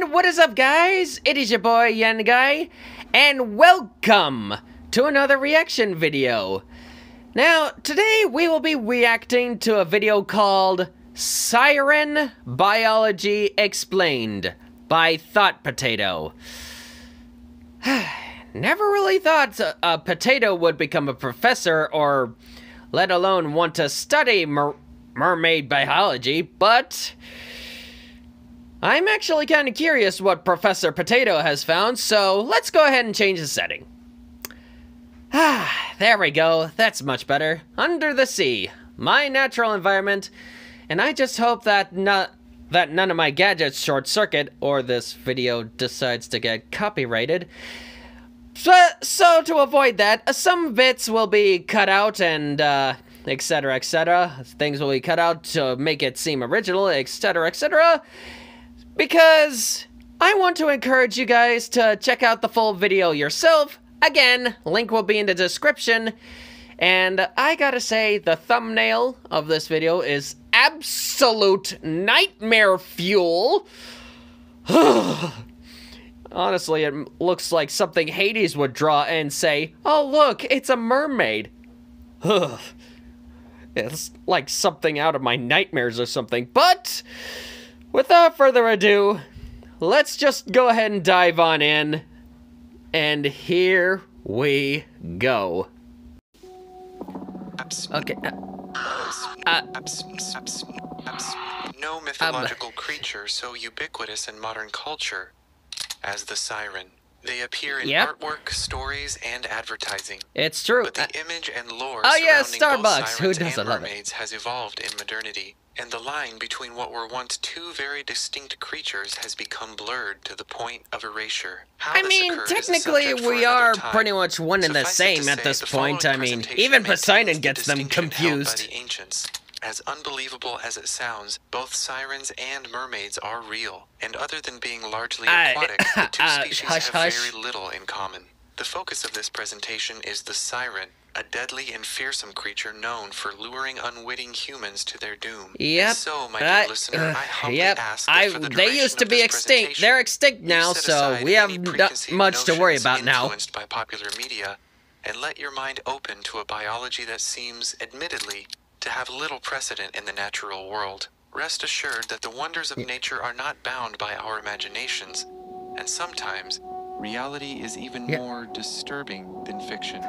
And what is up, guys? It is your boy Yenguy, and welcome to another reaction video. Now, today we will be reacting to a video called Siren Biology Explained by Thought Potato. Never really thought a potato would become a professor, or let alone want to study mermaid biology, but I'm actually kind of curious what Professor Potato has found, so let's go ahead and change the setting. There we go. That's much better. Under the sea, my natural environment, and I just hope that none of my gadgets short circuit or this video decides to get copyrighted. So to avoid that, some bits will be cut out and etc, etc. Things will be cut out to make it seem original, etc, etc. Because I want to encourage you guys to check out the full video yourself. Again, link will be in the description. And I gotta say, the thumbnail of this video is absolute nightmare fuel. Honestly, it looks like something Hades would draw and say, "Oh look, it's a mermaid." It's like something out of my nightmares or something. But without further ado, let's just go ahead and dive on in. And here we go. Okay. No mythological creature so ubiquitous in modern culture as the siren. They appear in artwork, stories, and advertising. It's true. But the image and lore Starbucks. surrounding both Who sirens doesn't and love it? mermaids has evolved in modernity, and the line between what were once two very distinct creatures has become blurred to the point of erasure. I mean, technically we are pretty much one and the same at this point. I mean, even Poseidon gets them confused. As unbelievable as it sounds, both sirens and mermaids are real, and other than being largely aquatic, the two species have very little in common. The focus of this presentation is the siren, a deadly and fearsome creature known for luring unwitting humans to their doom. Yep. And so, my dear listener, I humbly ask that for the they used to duration be of this extinct. They're extinct now, so we have not much to worry about now. Influenced by popular media, and let your mind open to a biology that seems, admittedly, to have little precedent in the natural world. Rest assured that the wonders of nature are not bound by our imaginations, and sometimes reality is even more disturbing than fiction.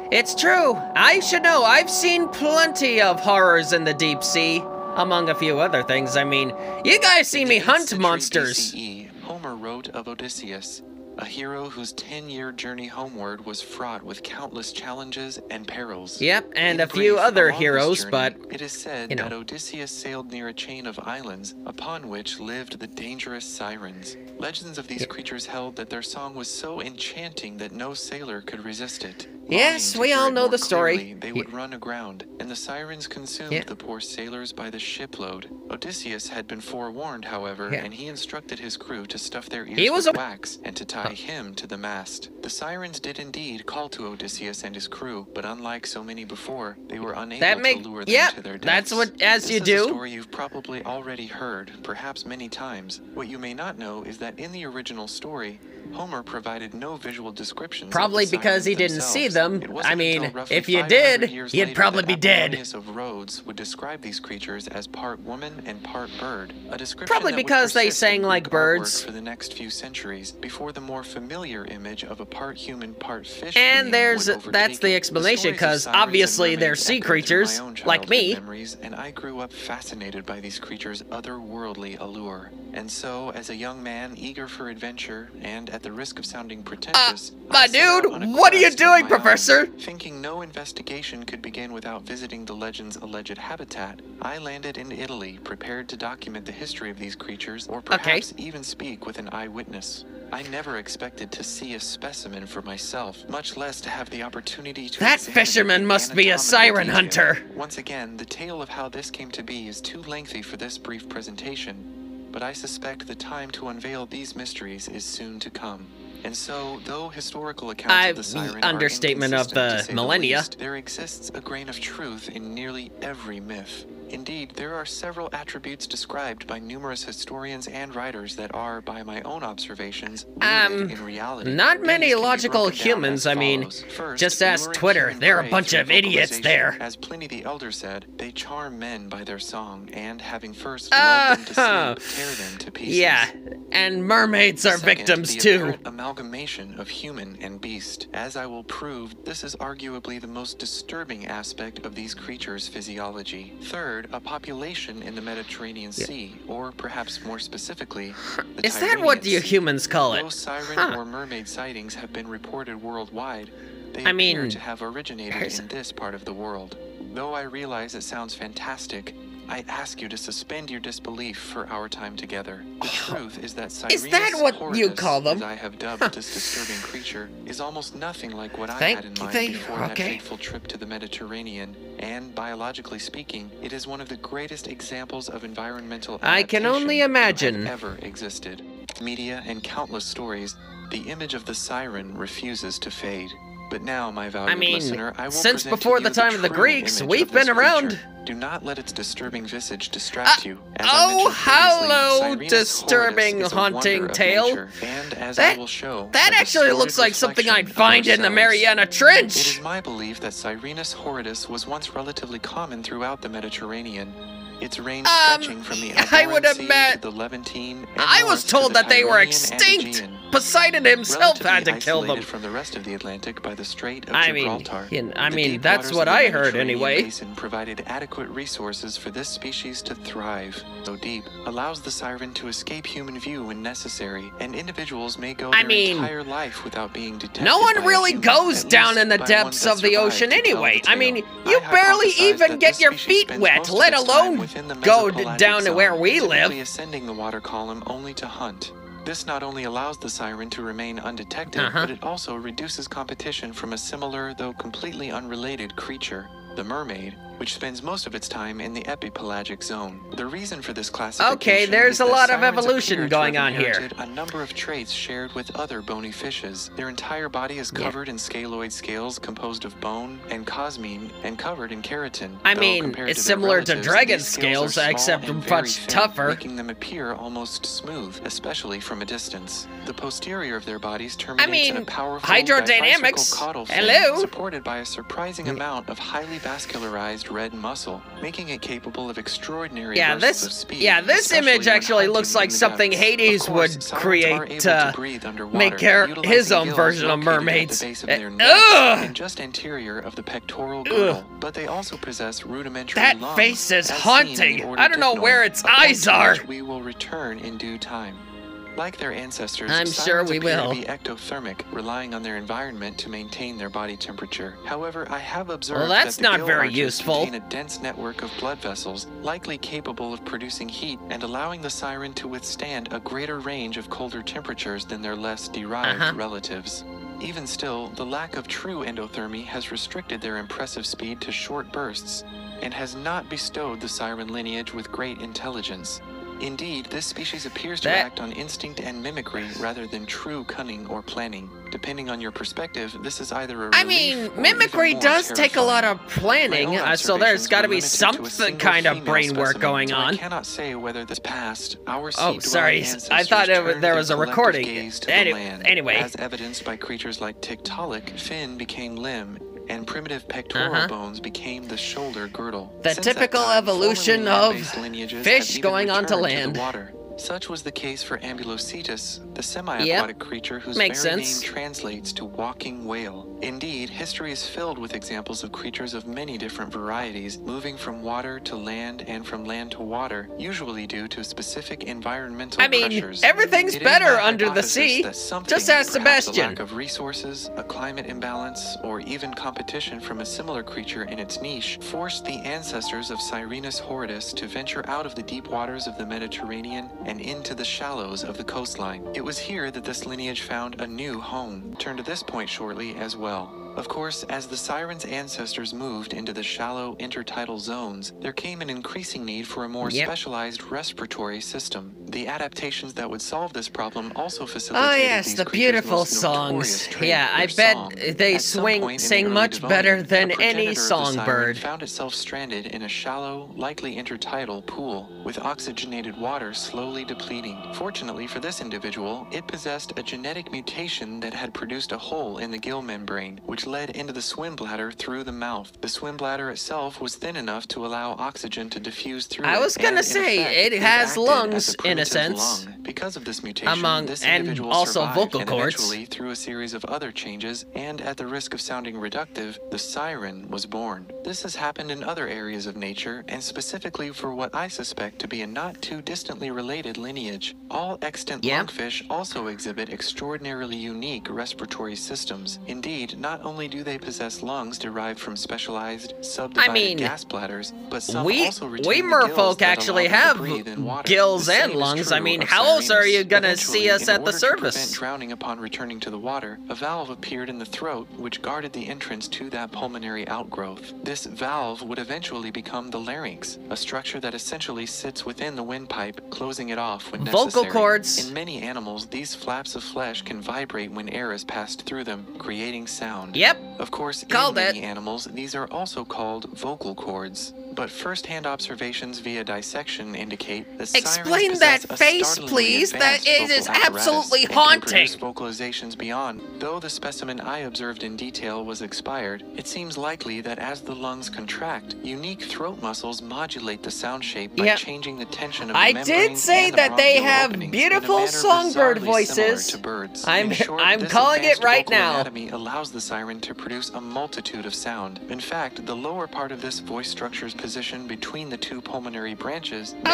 It's true. I should know. I've seen plenty of horrors in the deep sea, among a few other things. I mean, you guys see me hunt monsters. BCE, Homer wrote of Odysseus, a hero whose 10-year journey homeward was fraught with countless challenges and perils. Yep, and a few other heroes, but it is said that Odysseus sailed near a chain of islands upon which lived the dangerous sirens. Legends of these creatures held that their song was so enchanting that no sailor could resist it. Yes, we all know the story. They would run aground, and the sirens consumed the poor sailors by the shipload. Odysseus had been forewarned, however, and he instructed his crew to stuff their ears with wax and to tie him to the mast. The sirens did indeed call to Odysseus and his crew, but unlike so many before, they were unable to lure them to their deaths. That's what, as you do. This is a story you've probably already heard, perhaps many times. What you may not know is that in the original story, Homer provided no visual descriptions. Probably because he didn't see them. I mean, if you did, he'd probably be dead. Of Rhodes would describe these creatures as part woman and part bird. A description probably because they sang like birds. For the next few centuries, before the more familiar image of a part human, part fish. And that's the explanation, because obviously they're sea creatures, like me. And I grew up fascinated by these creatures' otherworldly allure. And so, as a young man eager for adventure, and at the risk of sounding pretentious, my dude, what are you doing, Professor? Thinking no investigation could begin without visiting the legend's alleged habitat, I landed in Italy, prepared to document the history of these creatures, or perhaps even speak with an eyewitness. I never expected to see a specimen for myself, much less to have the opportunity to. That fisherman must be a siren hunter. Once again, the tale of how this came to be is too lengthy for this brief presentation, but I suspect the time to unveil these mysteries is soon to come. And so, though historical accounts of the siren understatement are of the to say millennia, least, there exists a grain of truth in nearly every myth. Indeed, there are several attributes described by numerous historians and writers that are, by my own observations, rooted in reality. Not many logical humans, I mean, just ask Twitter, they're a bunch of idiots there. As Pliny the Elder said, they charm men by their song, and having first lulled them to sleep, tear them to pieces. Yeah, and mermaids are victims too. Amalgamation of human and beast. As I will prove, this is arguably the most disturbing aspect of these creatures' physiology. Third, a population in the Mediterranean Sea, or perhaps more specifically, the Is that what you humans call it? Though siren or mermaid sightings have been reported worldwide, they appear to have originated in this part of the world. Though I realize it sounds fantastic, I ask you to suspend your disbelief for our time together. The truth is that Sirenus, is that what you call them? as I have dubbed this disturbing creature, is almost nothing like what I had in mind before that fateful trip to the Mediterranean. And biologically speaking, it is one of the greatest examples of environmental adaptation I can only imagine that ever existed. Media and countless stories, the image of the siren refuses to fade. But now, my valued listener, I will since present before to the you time of the true Greeks, image we've of this been around. creature. Do not let its disturbing visage distract you. As I Oh, mentioned hello, previously, Sirenus disturbing horridus is a haunting wonder of tale. nature, and as I will show, That a actually distorted looks like something reflection I'd of find in the ourselves. Mariana It Trench. is my belief that Sirenus horridus was once relatively common throughout the Mediterranean. Its range stretching from the Ionian Sea to the Levantine, and I was told that they were Tyrrhenian and extinct. Aegean. Poseidon himself had to Relatively kill them. isolated from the rest of the Atlantic by the Strait of I mean, Gibraltar. I The mean, deep that's waters what of the I heard Mediterranean anyway. Basin provided adequate resources for this species to thrive. So deep allows the siren to escape human view when necessary, and individuals may go their entire life without being detected. No one by a really human, goes at down least in the by depths one of that the survived ocean to tell the anyway. I tale. mean, I you barely hypothesize even that get this your species feet spends wet, most of let its time alone within the go mesopelagic down to where zone, we typically live. ascending the water column only to hunt. This not only allows the siren to remain undetected, but it also reduces competition from a similar, though completely unrelated, creature, the mermaid, which spends most of its time in the epipelagic zone. The reason for this classification Okay, there's is a that lot of sirens evolution appear to going have on here. inherited a number of traits shared with other bony fishes. Their entire body is covered in scaloid scales composed of bone and cosmine and covered in keratin. I Though mean, compared it's to their similar to relatives, dragon these scales, are small except and very much thin, tougher. making them appear almost smooth, especially from a distance. The posterior of their bodies terminates in a powerful hydrodynamics. caudal fin, Hello? supported by a surprising amount of highly vascularized red muscle, making it capable of extraordinary bursts of speed. This image actually looks like something Hades would create to make his own version of mermaids. And just anterior of the pectoral girdle, but they also possess rudimentary lungs. That face is as haunting. seen in I don't know order where dipnoid, its a point eyes to are. which we will return in due time. Like their ancestors, I'm sure sirens we appear will. to be ectothermic, relying on their environment to maintain their body temperature. However, I have observed Well, that's that the not gill very arches useful. contain a dense network of blood vessels, likely capable of producing heat and allowing the siren to withstand a greater range of colder temperatures than their less derived relatives. Even still, the lack of true endothermy has restricted their impressive speed to short bursts, and has not bestowed the siren lineage with great intelligence. Indeed, this species appears to act on instinct and mimicry rather than true cunning or planning. Depending on your perspective, this is either a relief or mimicry even more does take a lot of terrifying. planning, My own so there's observations got to were be limited to a something single kind of female brain work specimen, going so on. I cannot say whether this past our Oh, sea-dwelling sorry, I ancestors thought turned there was a their collective recording. gaze to the land, Anyway. as evidenced by creatures like Tiktaalik, fin became limb, and primitive pectoral bones became the shoulder girdle. The Since that typical time, evolution formerly of land-based lineages fish have even going onto returned to the land. water. Such was the case for Ambulocetus, the semi-aquatic creature whose Makes very sense. name translates to walking whale. Indeed, history is filled with examples of creatures of many different varieties, moving from water to land and from land to water, usually due to specific environmental pressures. Everything's It is better my under the hypothesis sea. that something, Just ask perhaps Sebastian. a lack of resources, a climate imbalance, or even competition from a similar creature in its niche, forced the ancestors of Sirenus horridus to venture out of the deep waters of the Mediterranean and into the shallows of the coastline. It was here that this lineage found a new home. Turn to this point shortly as well. Of course, as the siren's ancestors moved into the shallow intertidal zones, there came an increasing need for a more specialized respiratory system. The adaptations that would solve this problem also facilitated these the beautiful songs. Yeah, I bet they sing much better than any songbird. Found itself stranded in a shallow, likely intertidal pool, with oxygenated water slowly depleting. Fortunately for this individual, it possessed a genetic mutation that had produced a hole in the gill membrane, which led into the swim bladder through the mouth. The swim bladder itself was thin enough to allow oxygen to diffuse through it. I was gonna say, it has lungs, in a sense. Because of this mutation, this individual also survived, vocal and cords. eventually, through a series of other changes, and at the risk of sounding reductive, the siren was born. This has happened in other areas of nature, and specifically for what I suspect to be a not too distantly related lineage. All extant lungfish also exhibit extraordinarily unique respiratory systems. Indeed, not only do they possess lungs derived from specialized, subdivided gas bladders, but some also retain the gills that actually allow them have to breathe in water. gills and lungs. I mean, how else are you gonna see us at the surface? To prevent drowning upon returning to the water, a valve appeared in the throat which guarded the entrance to that pulmonary outgrowth. This valve would eventually become the larynx, a structure that essentially sits within the windpipe, closing it off when necessary. Vocal cords. In many animals, these flaps of flesh can vibrate when air is passed through them, creating sound. Yep. Of course, in many animals, these are also called vocal cords. But first-hand observations via dissection indicate that explain that face, please. That is absolutely haunting. Vocalizations beyond. Though the specimen I observed in detail was expired, it seems likely that as the lungs contract, unique throat muscles modulate the sound shape by changing the tension of the membrane. I did say that they have beautiful songbird voices. I'm calling it right now. Anatomy allows the siren to produce a multitude of sound. In fact, the lower part of this voice structure's position between the two pulmonary branches may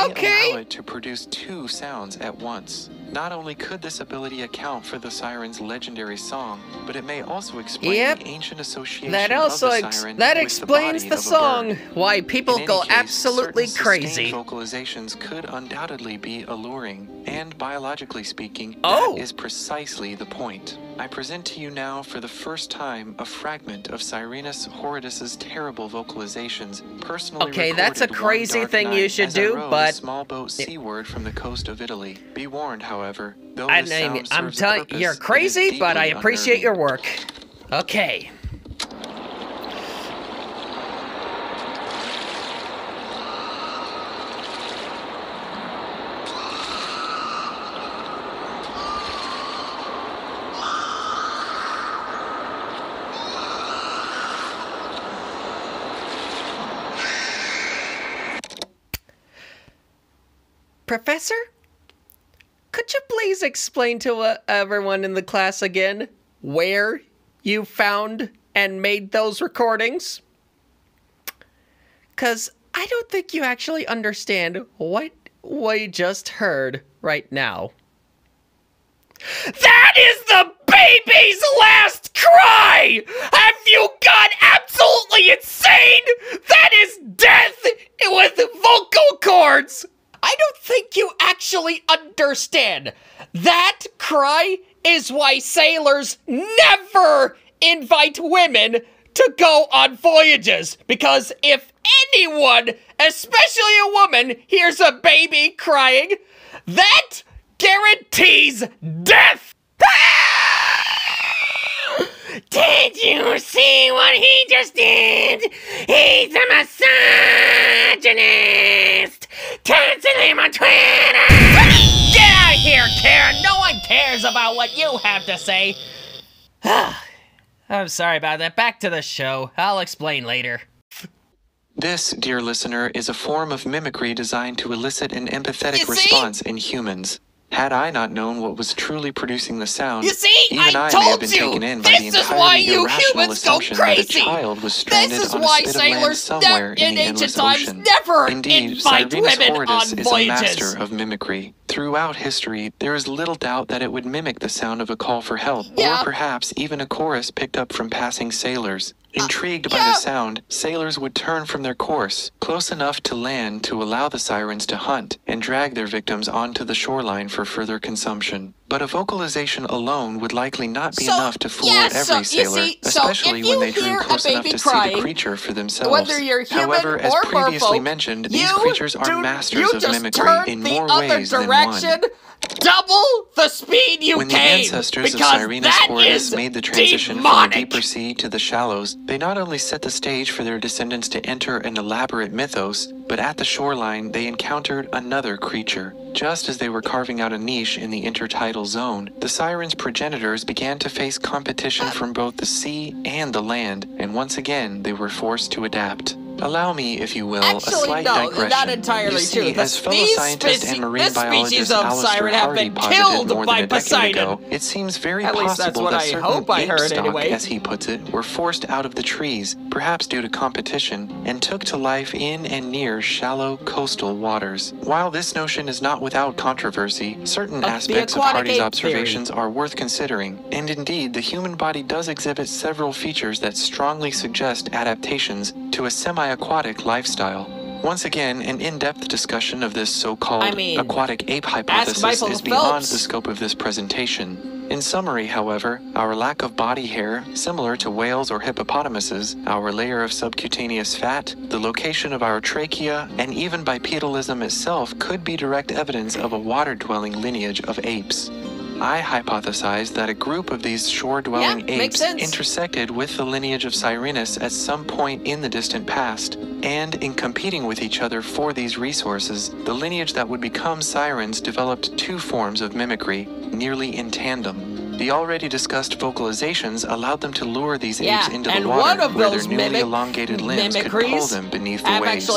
allow it to produce two sounds at once. Not only could this ability account for the siren's legendary song, but it may also explain the ancient association of the siren that with explains the the body song. of a bird. Why people go absolutely crazy. Vocalizations could undoubtedly be alluring, and biologically speaking, that is precisely the point. I present to you now for the first time a fragment of Sirenus horridus's terrible vocalizations, personally recorded that's a crazy one dark thing night you should as I do, rowed but a small boat seaward from the coast of Italy. Be warned, however, though I this mean, sound I'm serves a telling purpose, you're it is crazy, but I deeply appreciate your unnerving. work. Okay. Professor? Could you please explain to everyone in the class again where you found and made those recordings? 'Cause I don't think you actually understand what we just heard right now. That is the baby's last cry! Have you gone absolutely insane? That is death with vocal cords! I don't think you actually understand. That cry is why sailors never invite women to go on voyages. Because if anyone, especially a woman, hears a baby crying, that guarantees death. Did you see what he just did? He's a misogynist! Cancel him on Twitter! Get out of here, Karen! No one cares about what you have to say! I'm sorry about that. Back to the show. I'll explain later. This, dear listener, is a form of mimicry designed to elicit an empathetic response in humans. Had I not known what was truly producing the sound, you see, even I may have been taken in by the entirely irrational assumption that a child was stranded on a spit of land somewhere in the endless ocean. Indeed, Sirenus horridus is a master of mimicry. Throughout history, there is little doubt that it would mimic the sound of a call for help, or perhaps even a chorus picked up from passing sailors. Intrigued by the sound, sailors would turn from their course, close enough to land to allow the sirens to hunt and drag their victims onto the shoreline for further consumption. But a vocalization alone would likely not be enough to fool every sailor, especially when they drew close enough to see the creature for themselves. Whether you're human However, as or previously merfolk, mentioned, these creatures are masters of mimicry in more ways than one. Double the speed you When the came, ancestors of because Sirenus that Horridus is made the transition demonic. from the deeper sea to the shallows, they not only set the stage for their descendants to enter an elaborate mythos, but at the shoreline they encountered another creature. Just as they were carving out a niche in the intertidal zone, the Sirens' progenitors began to face competition from both the sea and the land, and once again they were forced to adapt. Allow me, if you will, a slight digression. Not entirely you see, true. as fellow scientist and marine biologist Alistair Hardy posited more than a decade ago, it seems very possible that certain ape stock, as he puts it, were forced out of the trees, perhaps due to competition, and took to life in and near shallow coastal waters. While this notion is not without controversy, certain aspects of Hardy's observations are worth considering, and indeed the human body does exhibit several features that strongly suggest adaptations to a semi-aquatic lifestyle. Once again, an in-depth discussion of this so-called aquatic ape hypothesis is beyond the scope of this presentation. In summary, however, our lack of body hair, similar to whales or hippopotamuses, our layer of subcutaneous fat, the location of our trachea, and even bipedalism itself could be direct evidence of a water-dwelling lineage of apes. I hypothesize that a group of these shore-dwelling apes intersected with the lineage of Sirenus at some point in the distant past, and in competing with each other for these resources, the lineage that would become Sirens developed two forms of mimicry, nearly in tandem. The already discussed vocalizations allowed them to lure these apes into the water, where their newly elongated limbs could pull them beneath the waves.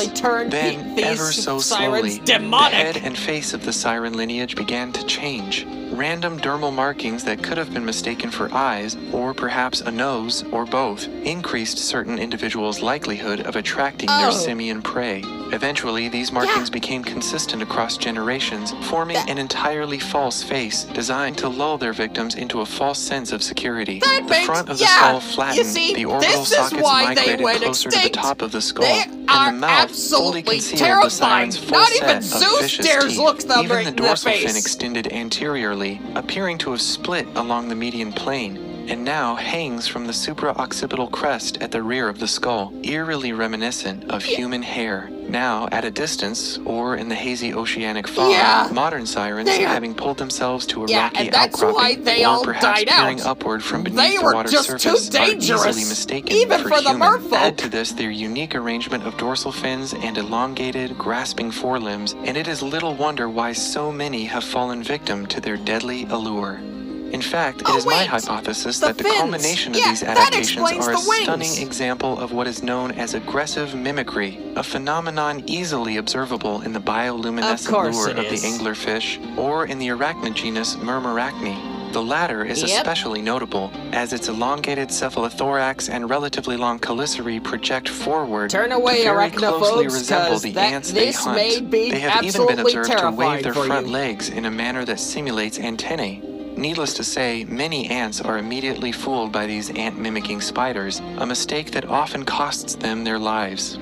Then, ever so slowly, the head and face of the Siren lineage began to change. Random dermal markings that could have been mistaken for eyes, or perhaps a nose, or both, increased certain individuals' likelihood of attracting their simian prey. Eventually, these markings became consistent across generations, forming an entirely false face designed to lull their victims into a false sense of security. The front of the skull flattened, the orbital sockets migrated closer to the top of the skull, and the mouth fully concealed the Siren's full set of vicious teeth. Even the dorsal fin extended anteriorly, appearing to have split along the median plane, and now hangs from the supraoccipital crest at the rear of the skull, eerily reminiscent of human hair. Now, at a distance, or in the hazy oceanic fog, modern Sirens, having pulled themselves to a rocky outcropping, or perhaps peering upward from beneath the water's surface, are easily mistaken for human. Add to this their unique arrangement of dorsal fins and elongated, grasping forelimbs, and it is little wonder why so many have fallen victim to their deadly allure. In fact, it is my hypothesis that the culmination of these adaptations are a stunning example of what is known as aggressive mimicry, a phenomenon easily observable in the bioluminescent lure of the anglerfish or in the arachnid genus Myrmoracne. The latter is especially notable, as its elongated cephalothorax and relatively long chelicerae project forward to very closely resemble the ants they hunt. They have even been observed to wave their front legs in a manner that simulates antennae. Needless to say, many ants are immediately fooled by these ant-mimicking spiders, a mistake that often costs them their lives.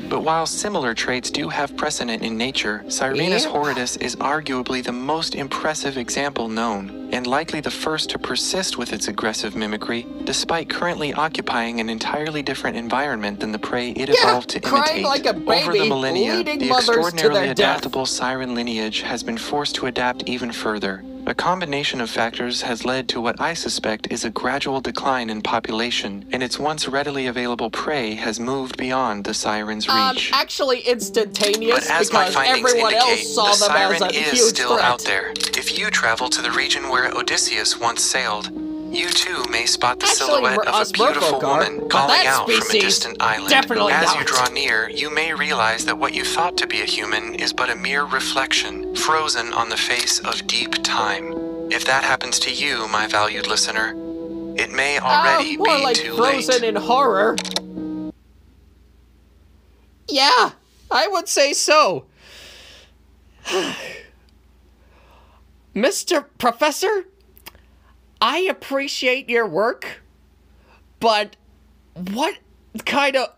But while similar traits do have precedent in nature, Sirenus horridus is arguably the most impressive example known, and likely the first to persist with its aggressive mimicry, despite currently occupying an entirely different environment than the prey it evolved to imitate. Over the millennia, the extraordinarily adaptable Siren lineage has been forced to adapt even further. A combination of factors has led to what I suspect is a gradual decline in population, and its once readily available prey has moved beyond the Siren's reach. Actually instantaneous, but as because my findings everyone indicate, else saw them as a huge still threat. out there. If you travel to the region where Odysseus once sailed, you too may spot the silhouette of a beautiful woman calling out from a distant island. As you draw near, you may realize that what you thought to be a human is but a mere reflection, frozen on the face of deep time. If that happens to you, my valued listener, it may already be like too late. Frozen in horror. Yeah, I would say so. Mr. Professor, I appreciate your work, but what kind of...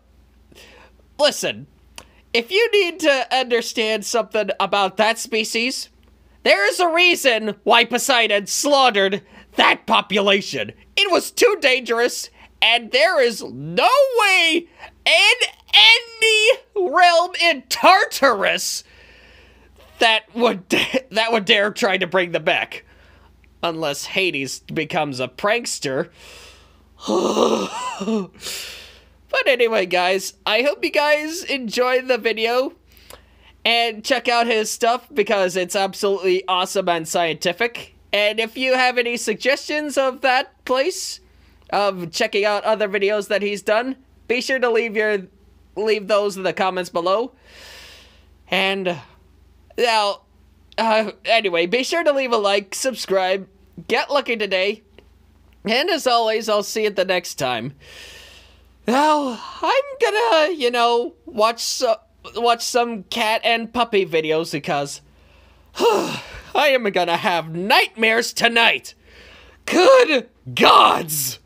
Listen, if you need to understand something about that species, There is a reason why Poseidon slaughtered that population. It was too dangerous, and there is no way in any realm in Tartarus that would dare try to bring them back. Unless Hades becomes a prankster. But anyway, guys, I hope you guys enjoyed the video. And check out his stuff because it's absolutely awesome and scientific. And if you have any suggestions of that place, of checking out other videos that he's done, be sure to leave those in the comments below. And now, anyway, be sure to leave a like, subscribe, get lucky today, and as always, I'll see you the next time. Now, I'm gonna, you know, watch some cat and puppy videos because I am gonna have nightmares tonight. Good gods!